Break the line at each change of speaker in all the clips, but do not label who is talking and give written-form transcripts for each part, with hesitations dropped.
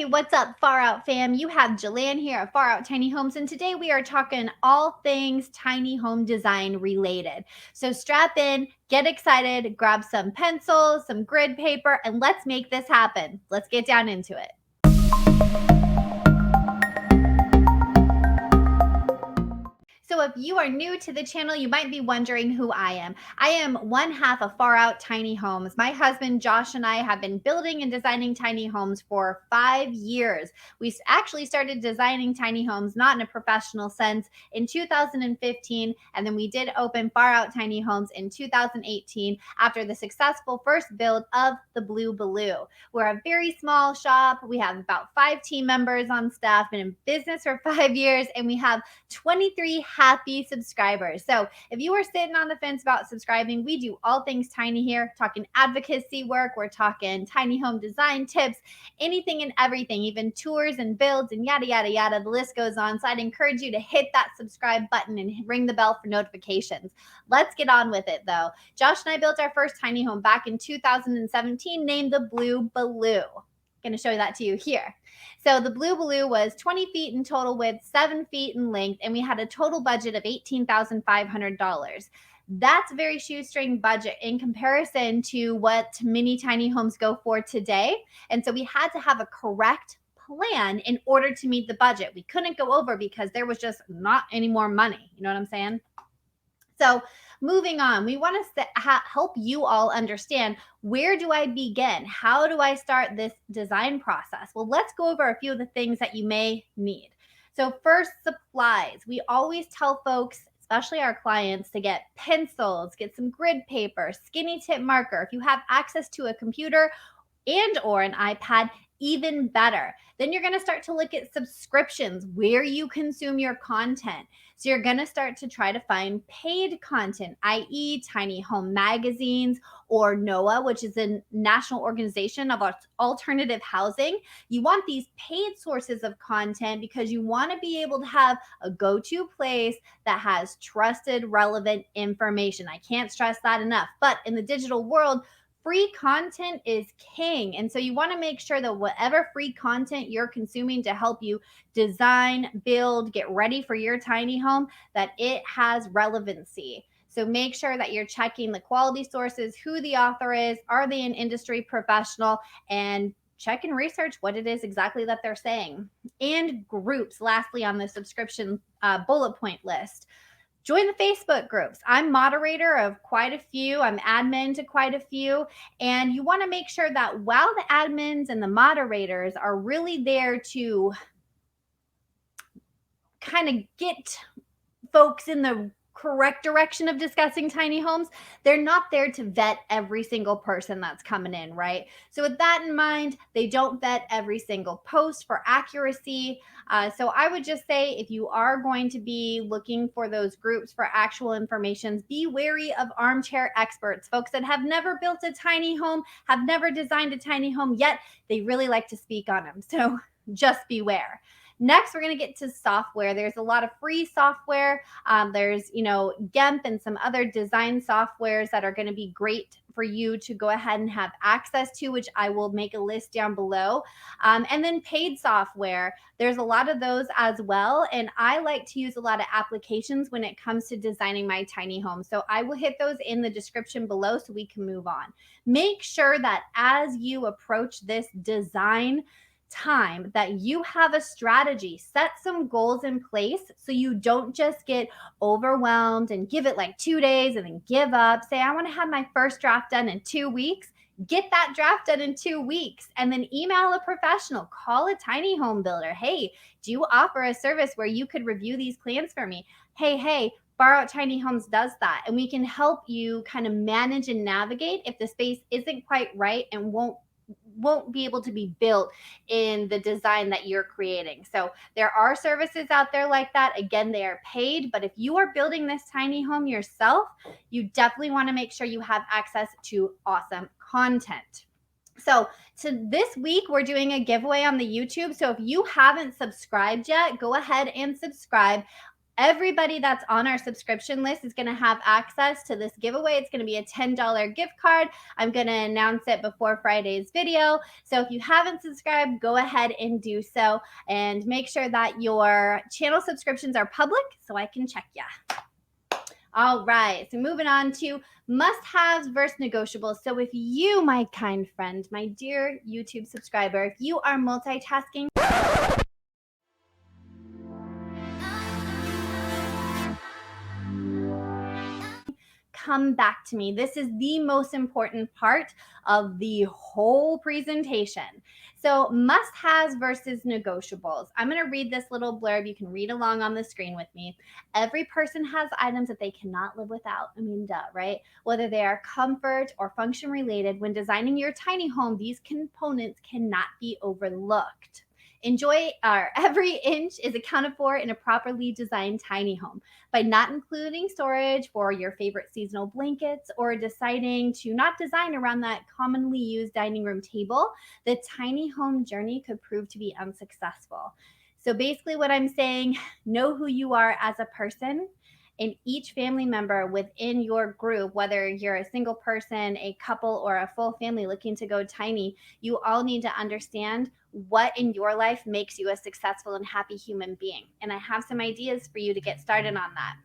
Hey, what's up, Far Out fam? You have Jillian here at Far Out Tiny Homes, and today we are talking all things tiny home design related. So strap in, get excited, grab some pencils, some grid paper, and let's make this happen. Let's get down into it. So if you are new to the channel, you might be wondering who I am. I am one half of Far Out Tiny Homes. My husband Josh and I have been building and designing tiny homes for 5 years. We actually started designing tiny homes not in a professional sense in 2015, and then we did open Far Out Tiny Homes in 2018 after the successful first build of the Blue Baloo. We're a very small shop. We have about 5 team members on staff, been in business for 5 years, and we have 23 happy subscribers. So if you are sitting on the fence about subscribing, we do all things tiny here, talking advocacy work, we're talking tiny home design tips, anything and everything, even tours and builds and yada, yada, yada. The list goes on. So I'd encourage you to hit that subscribe button and ring the bell for notifications. Let's get on with it though. Josh and I built our first tiny home back in 2017 named the Blue Baloo. Going to show you that to you here. So the Blue Baloo was 20 feet in total width, 7 feet in length, and we had a total budget of $18,500. That's a very shoestring budget in comparison to what many tiny homes go for today. And so we had to have a correct plan in order to meet the budget. We couldn't go over because there was just not any more money. You know what I'm saying? So moving on, we want to help you all understand, where do I begin? How do I start this design process? Well, let's go over a few of the things that you may need. So first, supplies. We always tell folks, especially our clients, to get pencils, get some grid paper, skinny tip marker. If you have access to a computer and or an iPad, even better. Then you're going to start to look at subscriptions, where you consume your content. So you're going to start to try to find paid content, i.e. tiny home magazines or NOAA, which is a national organization of alternative housing. You want these paid sources of content because you want to be able to have a go-to place that has trusted, relevant information. I can't stress that enough. But in the digital world, free content is king. And so you want to make sure that whatever free content you're consuming to help you design, build, get ready for your tiny home, that it has relevancy. So make sure that you're checking the quality sources, who the author is, are they an industry professional, and check and research what it is exactly that they're saying. And groups, lastly, on the subscription bullet point list. Join the Facebook groups. I'm moderator of quite a few. I'm admin to quite a few. And you want to make sure that while the admins and the moderators are really there to kind of get folks in the correct direction of discussing tiny homes, they're not there to vet every single person that's coming in, right? So with that in mind, they don't vet every single post for accuracy. So I would just say, if you are going to be looking for those groups for actual information, be wary of armchair experts, folks that have never built a tiny home, have never designed a tiny home, yet they really like to speak on them. So just beware. Next, we're going to get to software. There's a lot of free software. There's, GEMP and some other design softwares that are going to be great for you to go ahead and have access to, which I will make a list down below. And then paid software. There's a lot of those as well. And I like to use a lot of applications when it comes to designing my tiny home. So I will hit those in the description below so we can move on. Make sure that as you approach this design time, that you have a strategy, set some goals in place so you don't just get overwhelmed and give it like 2 days and then give up. Say, I want to have my first draft done in 2 weeks. Get that draft done in 2 weeks and then email a professional, call a tiny home builder. Hey, do you offer a service where you could review these plans for me? Hey, Far Out Tiny Homes does that. And we can help you kind of manage and navigate if the space isn't quite right and won't be able to be built in the design that you're creating. So there are services out there like that. Again, they are paid, but if you are building this tiny home yourself, you definitely want to make sure you have access to awesome content. So this week, we're doing a giveaway on the YouTube. So if you haven't subscribed yet, go ahead and subscribe. Everybody that's on our subscription list is going to have access to this giveaway. It's going to be a $10 gift card. I'm going to announce it before Friday's video. So if you haven't subscribed, go ahead and do so, and make sure that your channel subscriptions are public so I can check ya. All right, so moving on to must-haves versus negotiables. So if you, my kind friend, my dear YouTube subscriber, if you are multitasking, come back to me. This is the most important part of the whole presentation. So must-haves versus negotiables. I'm going to read this little blurb. You can read along on the screen with me. Every person has items that they cannot live without. I mean, duh, right? Whether they are comfort or function related, when designing your tiny home, these components cannot be overlooked. Every inch is accounted for in a properly designed tiny home. By not including storage for your favorite seasonal blankets or deciding to not design around that commonly used dining room table, the tiny home journey could prove to be unsuccessful. So basically what I'm saying, know who you are as a person, and each family member within your group, whether you're a single person, a couple, or a full family looking to go tiny, you all need to understand what in your life makes you a successful and happy human being. And I have some ideas for you to get started on that.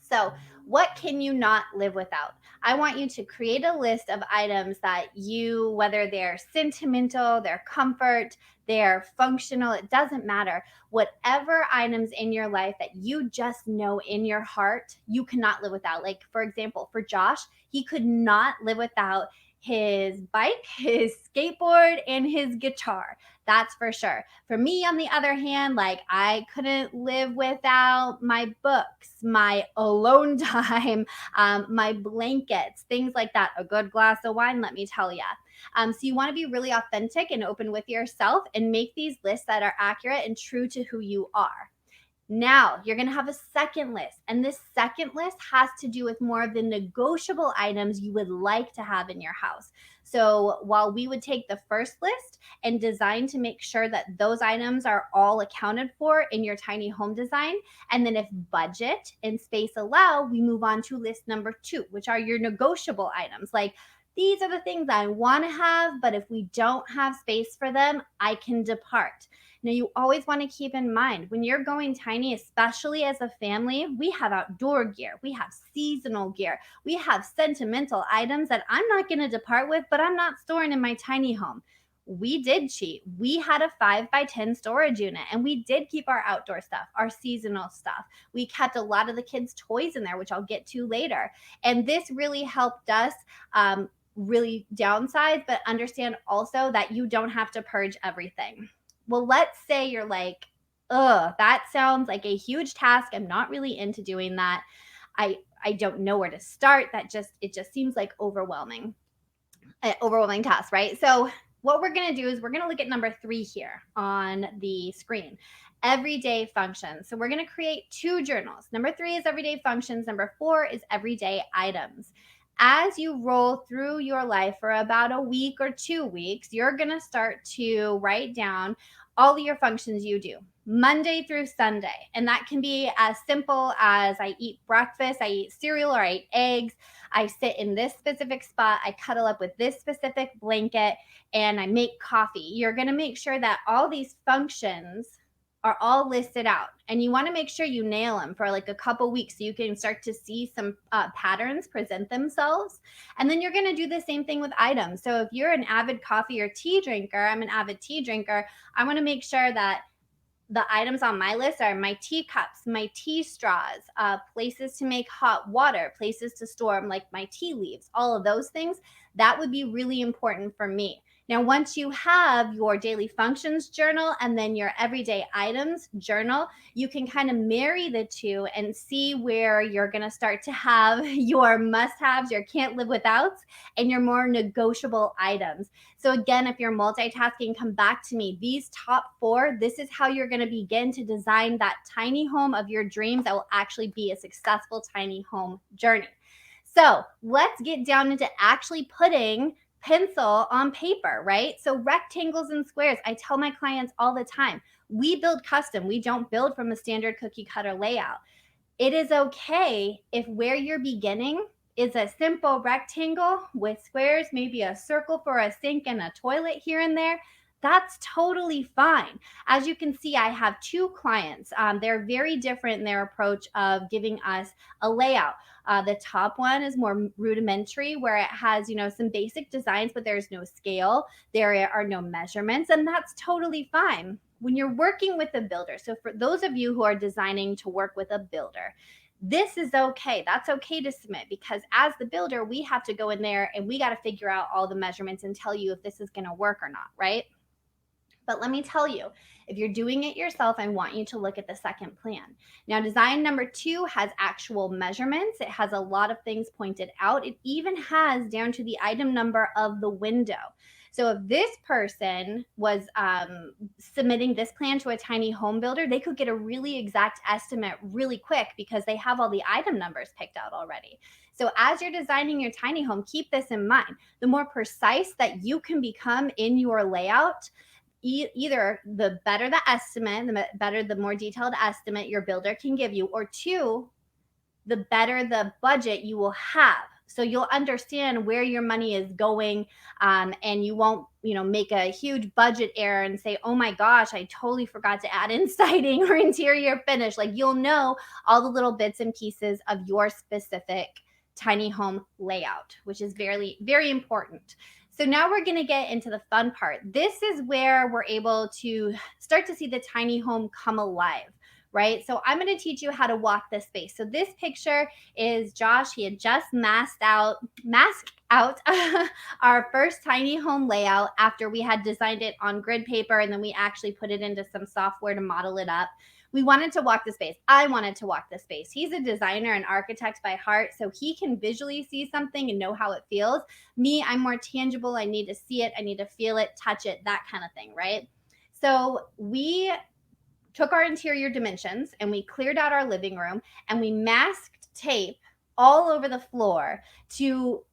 So, what can you not live without? I want you to create a list of items that you, whether they're sentimental, they're comfort, they're functional, it doesn't matter. Whatever items in your life that you just know in your heart you cannot live without. Like, for example, for Josh, he could not live without his bike, his skateboard, and his guitar. That's for sure. For me, on the other hand, like, I couldn't live without my books, my alone time, my blankets, things like that. A good glass of wine, let me tell you. So you want to be really authentic and open with yourself and make these lists that are accurate and true to who you are. Now you're going to have a second list, and this second list has to do with more of the negotiable items you would like to have in your house. So while we would take the first list and design to make sure that those items are all accounted for in your tiny home design, and then if budget and space allow, we move on to list number 2, which are your negotiable items. Like, these are the things I want to have, but if we don't have space for them, I can depart. Now, you always want to keep in mind when you're going tiny, especially as a family, we have outdoor gear, we have seasonal gear, we have sentimental items that I'm not going to depart with, but I'm not storing in my tiny home. We did cheat. We had a 5x10 storage unit, and we did keep our outdoor stuff, our seasonal stuff. We kept a lot of the kids' toys in there, which I'll get to later. And this really helped us really downsize, but understand also that you don't have to purge everything. Well, let's say you're like, ugh, that sounds like a huge task. I'm not really into doing that. I don't know where to start. It just seems like overwhelming task, right? So what we're going to do is we're going to look at number 3 here on the screen. Everyday functions. So we're going to create 2 journals. Number 3 is everyday functions. Number 4 is everyday items. As you roll through your life for about a week or 2 weeks, you're going to start to write down all of your functions you do Monday through Sunday. And that can be as simple as I eat breakfast, I eat cereal, or I eat eggs. I sit in this specific spot, I cuddle up with this specific blanket, and I make coffee. You're going to make sure that all these functions are all listed out, and you want to make sure you nail them for like a couple weeks so you can start to see some patterns present themselves. And then you're going to do the same thing with items. So if you're an avid coffee or tea drinker, I'm an avid tea drinker, I want to make sure that the items on my list are my teacups, my tea straws, places to make hot water, places to store like my tea leaves, all of those things. That would be really important for me. Now, once you have your daily functions journal and then your everyday items journal, you can kind of marry the two and see where you're going to start to have your must-haves, your can't live withouts, and your more negotiable items. So again, if you're multitasking, come back to me. These top 4, this is how you're going to begin to design that tiny home of your dreams that will actually be a successful tiny home journey. So let's get down into actually putting pencil on paper, right? So rectangles and squares, I tell my clients all the time, we build custom. We don't build from a standard cookie cutter layout. It is okay if where you're beginning is a simple rectangle with squares, maybe a circle for a sink and a toilet here and there. That's totally fine. As you can see, I have two clients. They're very different in their approach of giving us a layout. The top one is more rudimentary, where it has, some basic designs, but there's no scale. There are no measurements, and that's totally fine. When you're working with a builder, so for those of you who are designing to work with a builder, this is okay. That's okay to submit, because as the builder, we have to go in there and we got to figure out all the measurements and tell you if this is going to work or not, right? But let me tell you, if you're doing it yourself, I want you to look at the second plan. Now, design number 2 has actual measurements. It has a lot of things pointed out. It even has down to the item number of the window. So if this person was submitting this plan to a tiny home builder, they could get a really exact estimate really quick because they have all the item numbers picked out already. So as you're designing your tiny home, keep this in mind. The more precise that you can become in your layout, either the better the estimate, the more detailed estimate your builder can give you, or two, the better the budget you will have. So you'll understand where your money is going, and you won't, make a huge budget error and say, oh my gosh, I totally forgot to add in siding or interior finish. Like, you'll know all the little bits and pieces of your specific tiny home layout, which is very, very important. So now we're going to get into the fun part. This is where we're able to start to see the tiny home come alive, right? So I'm going to teach you how to walk this space. So this picture is Josh. He had just masked out our first tiny home layout after we had designed it on grid paper, and then we actually put it into some software to model it up. We wanted to walk the space. I wanted to walk the space. He's a designer and architect by heart, so he can visually see something and know how it feels. Me, I'm more tangible. I need to see it. I need to feel it, touch it, that kind of thing, right? So we took our interior dimensions and we cleared out our living room and we masked tape all over the floor to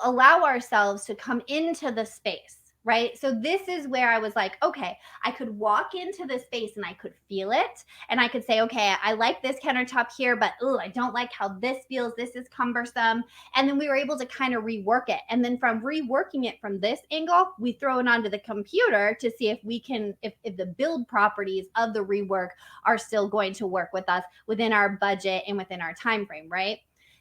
allow ourselves to come into the space, right? So this is where I was like, okay, I could walk into the space and I could feel it. And I could say, okay, I like this countertop here, but I don't like how this feels. This is cumbersome. And then we were able to kind of rework it. And then from reworking it from this angle, we throw it onto the computer to see if we can, if the build properties of the rework are still going to work with us within our budget and within our time frame, right?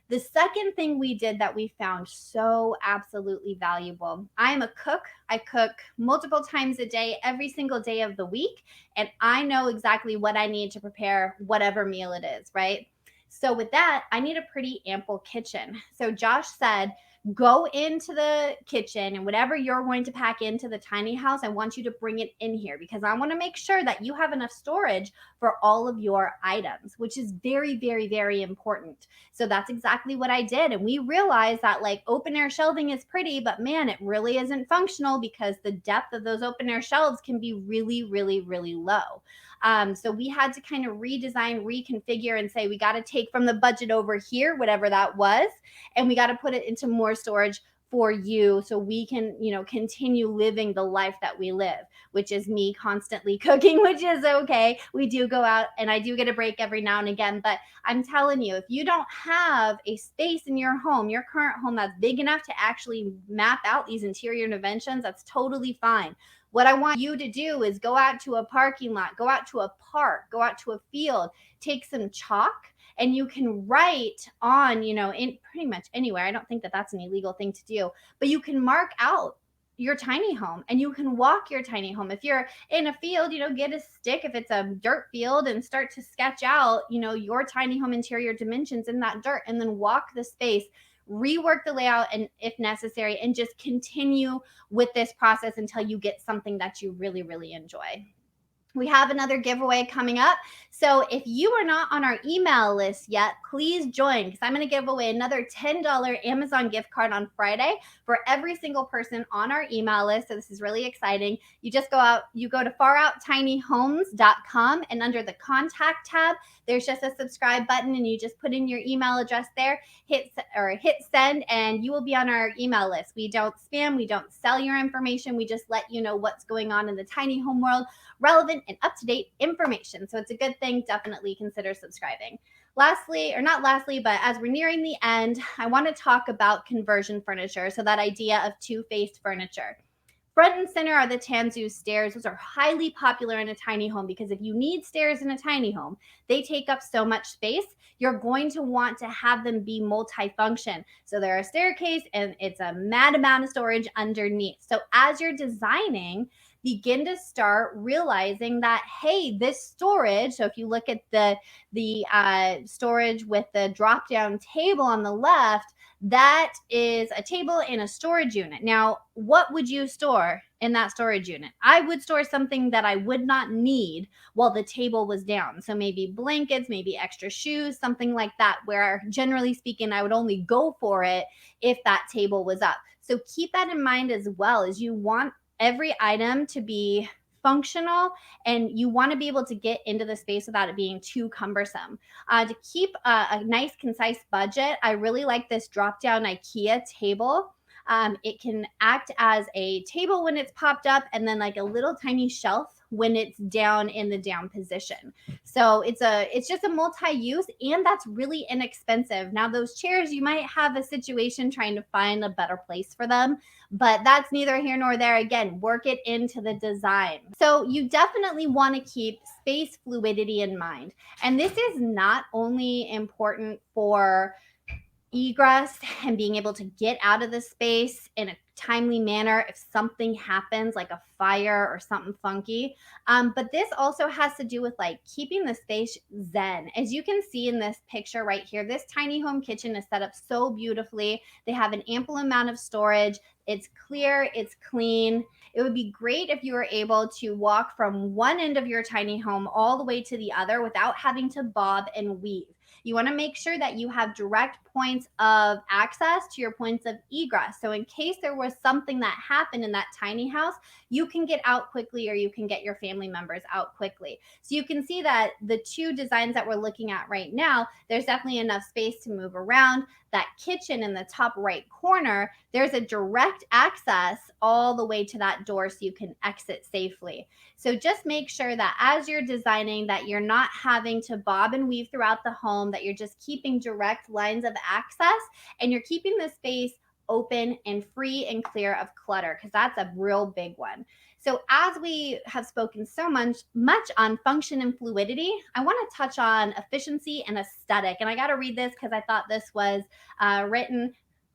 The second thing we did that we found so absolutely valuable, I'm a cook. I cook multiple times a day, every single day of the week, and I know exactly what I need to prepare whatever meal it is, right? So with that, I need a pretty ample kitchen. So Josh said, go into the kitchen and whatever you're going to pack into the tiny house, I want you to bring it in here because I want to make sure that you have enough storage for all of your items, which is very, very, very important. So that's exactly what I did. And we realized that like open air shelving is pretty, but man, it really isn't functional because the depth of those open air shelves can be really, really, really low. So we had to kind of redesign, reconfigure, and say we got to take from the budget over here, whatever that was, and we got to put it into more storage for you so we can, continue living the life that we live, which is me constantly cooking, which is okay. We do go out and I do get a break every now and again, but I'm telling you, if you don't have a space in your home, your current home that's big enough to actually map out these interior dimensions, that's totally fine. What I want you to do is go out to a parking lot, go out to a park, go out to a field, take some chalk, and you can write on, in pretty much anywhere. I don't think that that's an illegal thing to do, but you can mark out your tiny home and you can walk your tiny home. If you're in a field, get a stick if it's a dirt field and start to sketch out, your tiny home interior dimensions in that dirt, and then walk the space, rework the layout and if necessary, and just continue with this process until you get something that you really, really enjoy. we have another giveaway coming up. So if you are not on our email list yet, please join, because I'm going to give away another $10 Amazon gift card on Friday for every single person on our email list. So this is really exciting. You just you go to farouttinyhomes.com, and under the contact tab, there's just a subscribe button, and you just put in your email address there, hit send, and you will be on our email list. We don't spam, we don't sell your information. We just let you know what's going on in the tiny home world, relevant and up-to-date information. So it's a good thing. Definitely consider subscribing. Lastly, or not lastly, but as we're nearing the end, I want to talk about conversion furniture. So that idea of two-faced furniture. Front and center are the Tanzu stairs. Those are highly popular in a tiny home, because if you need stairs in a tiny home, they take up so much space. You're going to want to have them be multifunction. So they're a staircase and it's a mad amount of storage underneath. So as you're designing, begin to start realizing that, hey, this storage, so if you look at the storage with the drop down table on the left, that is a table in a storage unit. Now, what would you store in that storage unit? I would store something that I would not need while the table was down. So maybe blankets, maybe extra shoes, something like that, where generally speaking, I would only go for it if that table was up. So keep that in mind as well, as you want every item to be functional, and you want to be able to get into the space without it being too cumbersome. To keep a nice, concise budget, I really like this drop down IKEA table. It can act as a table when it's popped up, and then like a little tiny shelf when it's down in the down position. So it's just a multi-use, and that's really inexpensive. Now those chairs, you might have a situation trying to find a better place for them, but that's neither here nor there. Again, work it into the design. So you definitely want to keep space fluidity in mind. And this is not only important for egress and being able to get out of the space in a timely manner if something happens, like a fire or something funky, but this also has to do with like keeping the space zen. As you can see in this picture right here, this tiny home kitchen is set up so beautifully. They have an ample amount of storage. It's clear, it's clean. It would be great if you were able to walk from one end of your tiny home all the way to the other without having to bob and weave. You want to make sure that you have direct points of access to your points of egress. So in case there was something that happened in that tiny house, you can get out quickly, or you can get your family members out quickly. So you can see that the two designs that we're looking at right now, there's definitely enough space to move around. That kitchen in the top right corner, there's a direct access all the way to that door so you can exit safely. So just make sure that as you're designing, that you're not having to bob and weave throughout the home, that you're just keeping direct lines of access, and you're keeping the space open and free and clear of clutter, because that's a real big one. So as we have spoken so much on function and fluidity, I want to touch on efficiency and aesthetic. And I got to read this because I thought this was written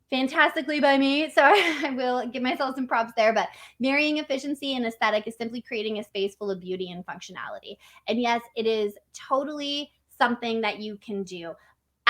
fantastically by me. So I will give myself some props there. But marrying efficiency and aesthetic is simply creating a space full of beauty and functionality. And yes, it is totally something that you can do.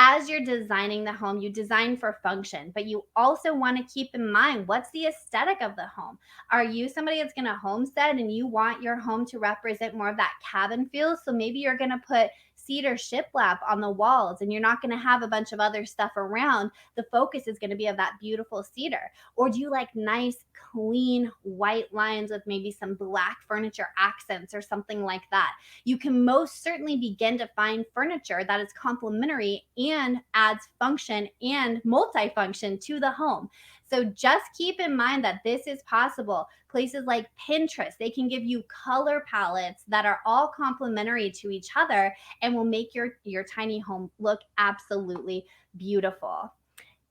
As you're designing the home, you design for function, but you also want to keep in mind, what's the aesthetic of the home? Are you somebody that's going to homestead and you want your home to represent more of that cabin feel? So maybe you're going to put cedar shiplap on the walls, and you're not going to have a bunch of other stuff around. The focus is going to be of that beautiful cedar. Or do you like nice, clean white lines with maybe some black furniture accents or something like that? You can most certainly begin to find furniture that is complementary and adds function and multifunction to the home. So just keep in mind that this is possible. Places like Pinterest, they can give you color palettes that are all complementary to each other and will make your tiny home look absolutely beautiful.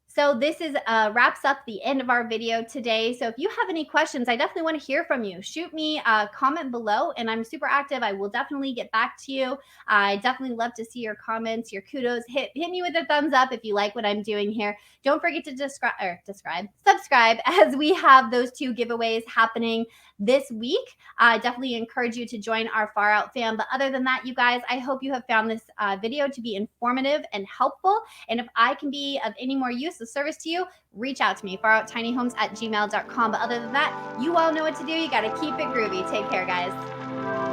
So this is wraps up the end of our video today. So if you have any questions, I definitely want to hear from you. Shoot me a comment below, and I'm super active. I will definitely get back to you. I definitely love to see your comments, your kudos. Hit me with a thumbs up if you like what I'm doing here. Don't forget to subscribe, as we have those two giveaways happening this week. I definitely encourage you to join our Far Out fam. But other than that, you guys, I hope you have found this video to be informative and helpful. And if I can be of any more use or service to you, reach out to me, farouttinyhomes@gmail.com. But other than that, you all know what to do. You got to keep it groovy. Take care, guys.